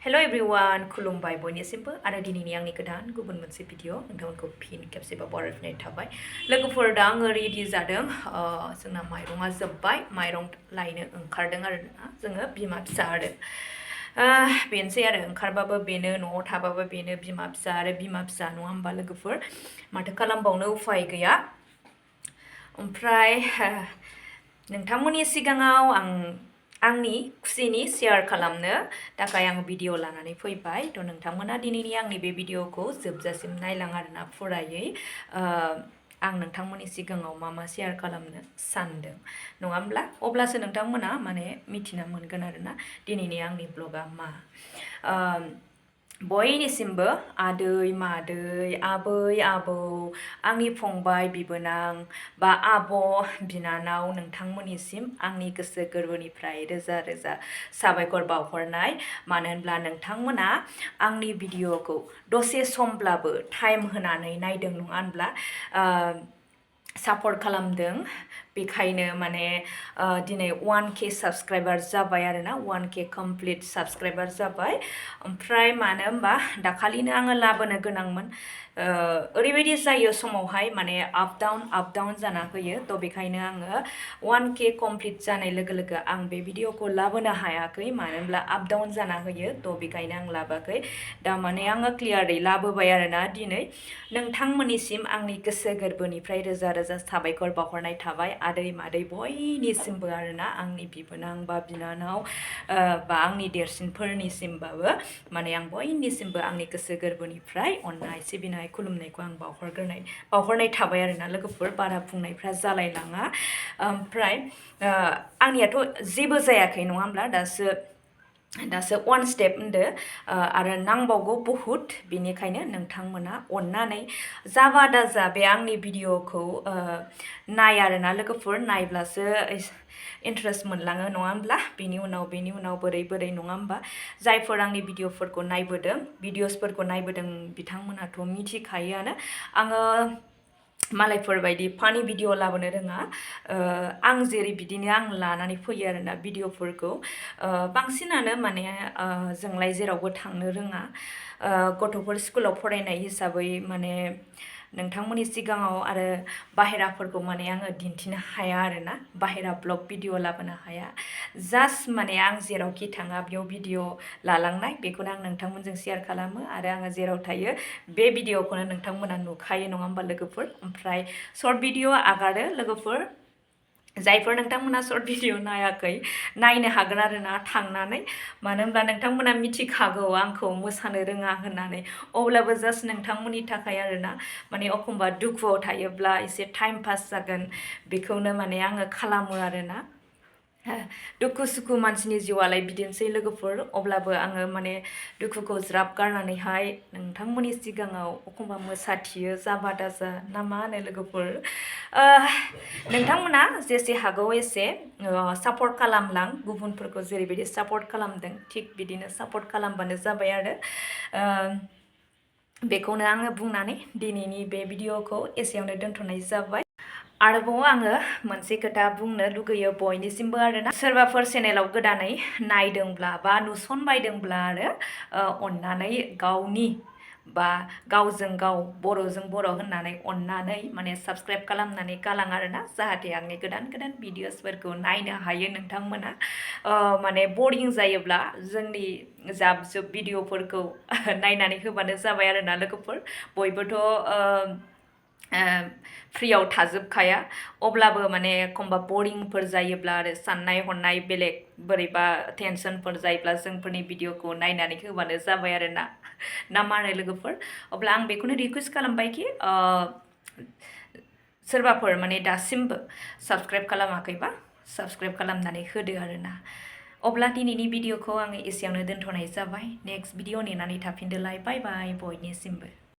Hello everyone, खुलुमबाय बयनिसिमबो आरो दिनैनि आंनि गोदान गुबुन मोनसे भिडिअ नोंथांमोनखौ फिन खेबसेबाव बरायफिननाय थाबाय। लोगोफोर दा आङो रेडि जादों। जोंना माइरङा जोब्बाय, माइरं लायनो ओंखारदों आरोना जोङो बिमा फिसा आरो बेनोसै आरो ओंखारबाबो बेनो, न'आव थाबाबो बेनो, बिमा फिसा आरो बिमा फिसा नङा होमबा लोगोफोर? माथो खालामबावनो उफाय गैया। ओमफ्राय नोंथांमोननि सिगाङाव आंनि खुसिनि शेयार खालामनो थाखाय आं भिडिअ लानानै फैबाय। थ' नोंथांमोना दिनैनि आंनि बे भिडिअखौ जोबजासिम नायलां आरोना फुरायै। आं नोंथांमोननि सिगाङाव मा शेयार खालामनो सानदों नङा होमब्ला? अब्लासो नोंथांमोना माने मिथिना मोनगोन आरोना दिनैनि आंनि ब्लगा मा। बयनिसिमबो आदै मादै, आबै आबौ, आंनि फंबाय बिबोनां बा आब' बिनानाव नोंथांमोननिसिम आंनि गोसो गोरबोनिफ्राय रोजा रोजा साबायखर बावहरनाय। मानो होनब्ला नोंथांमोना आंनि भिडिअखौ दसे समब्लाबो टाइम होनानै नायदों नङा होनब्ला? सापर्ट खालामदों। बेखायनो माने दिनै 1K साबस्क्राइबार जाबाय आरोना, 1K कमप्लिट साबस्क्राइबार जाबाय। ओमफ्राय मानो होनबा दाखालिनो आङो लाबोनो गोनांमोन। ओरैबायदि जायो समावहाय माने आप डाउन जाना फैयो। थ' बेखायनो आङो 1K कमप्लिट जानाय लोगो लोगो आं बे भिडिअखौ लाबोनो हायाखै। मानो होनब्ला आप डाउन जाना होयो। थ' बेखायनो आं लाबोआखै। दा माने आङो क्लियारै लाबोबाय आरोना दिनै। नोंथांमोननिसिम आंनि गोसो गोरबोनिफ्राय रोजा रोजा साबायखर बावहरनाय थाबाय। आदै मादै बयनिसिमबो आरोना, आंनि बिबोनां बा बिनानाव बा आंनि देरसिनफोरनिसिमबाबो माने आं बयनिसिमबो आंनि गोसो गोरबोनिफ्राय अननाय सिबिनाय खुलुमनायखौ आं बावहरनाय थाबाय आरोना लोगोफोर। बारा बुंनायफ्रा जालायलाङा। ओमफ्राय आंनियाथ' जेबो जायाखै नङा होमब्ला? दासो 1 स्टेप होनदो आरो नांबावगौ बहुद। बेनिखायनो नोंथांमोना अननानै जाबा दाजा बे आंनि भिडिअखौ नाय आरोना लोगोफोर। नायब्लासो इन्टारेस्ट मोनलाङो नङा होमब्ला? बेनि उनाव बोरै नङा होमबा? जायफोर आंनि भिडिअफोरखौ नायबोदों बिथांमोनाथ' मिथिखायोआनो आङो मालायफोरबायदि फानि भिडिअ लाबोनो रोङा। आं जेरै बिदिनो आं लानानै फैयो आरोना भिडिअफोरखौ। बांसिनानो माने जोंलाय जेरावबो थांनो रोङा। गथ'फोर स्कुलाव फरायनाय हिसाबै माने नोंथांमोननि सिगाङाव आरो बाहेराफोरखौ माने आङो दिन्थिनो हाया आरोना, बाहेरा ब्लग भिडिअ लाबोनो हाया। जास्ट माने आं जेरावखि थाङा बेयाव भिडिअ लालांनाय बेखौनो आं नोंथांमोनजों शेयार खालामो। आरो आङो जेराव थायो बे भिडिअखौनो नोंथांमोना नुखायो नङा होमबा लोगोफोर? ओमफ्राय सर्ट भिडिअ आगारो लोगोफोर। जायफोर नोंथांमोना सर्ट भिडिअ नायाखै नायनो हागोन आरोना थांनानै। मानो होनब्ला नोंथांमोना मिथिखागौ आंखौ मोसानो रोङा होननानै। अब्लाबो जास्ट नोंथांमोननि थाखाय आरोना, माने एखमबा दुखुआव थायोब्ला एसे टाइम पास जागोन बेखौनो माने आङो खालामो आरोना। दुखु सुखु मानसिनि जिउआलाय बिदिनोसै लोगोफोर। अब्लाबो आङो माने दुखुखौ ज्राब गारनानैहाय नोंथांमोननि सिगाङाव एखमबा मोसाथियो जाबा दाजा ना मा होनो लोगोफोर? नोंथांमोना जेसे हागौ एसे सापर्ट खालामलां। गुबुनफोरखौ जेरैबायदि सापर्ट खालामदों थिग बिदिनो सापर्ट खालामबानो जाबाय आरो। बेखौनो आङो बुंनानै दिनैनि बे भिडिअखौ एसेयावनो दोनथ'नाय जाबाय। आरोबाव आङो मोनसे खोथा बुंनो लुगैयो बयनिसिमबो आरोना, सोरबाफोर चेनेलाव गोदानै नायदोंब्ला बा नुसनबायदोंब्ला आरो अननानै गावनि बा गावजों गाव बर'जों बर' होननानै अननानै माने साबस्क्राइब खालामनानै गालां आरोना, जाहाथे आंनि गोदान भिडिअसफोरखौ नायनो हायो नोंथांमोना। माने बरिं जायोब्ला जोंनि जाब जुब भिडिअफोरखौ नायनानै होबानो जाबाय आरोना लोगोफोर। बयबोथ' फ्रियाव थाजोबखाया। अब्लाबो माने एखमबा बरिंफोर जायोब्ला आरो साननाय हनाय बेलेग बोरैबा टेनसनफोर जायोब्ला जोंफोरनि भिडिअखौ नायनानै होबानो जाबाय आरोना, ना मा होनो लोगोफोर? अब्ला आं बेखौनो रिकुवेस्ट खालामबायखि सोरबाफोर माने दासिमबो साबस्क्राइब खालामाखैबा साबस्क्राइब खालामनानै होदो आरोना। अब्ला दिनैनि भिडिअखौ आङो एसेयावनो दोनथ'नाय जाबाय। नेक्स्ट भिडिअ नेनानै थाफिनदोलाय। बाय बाय बयनिसिमबो।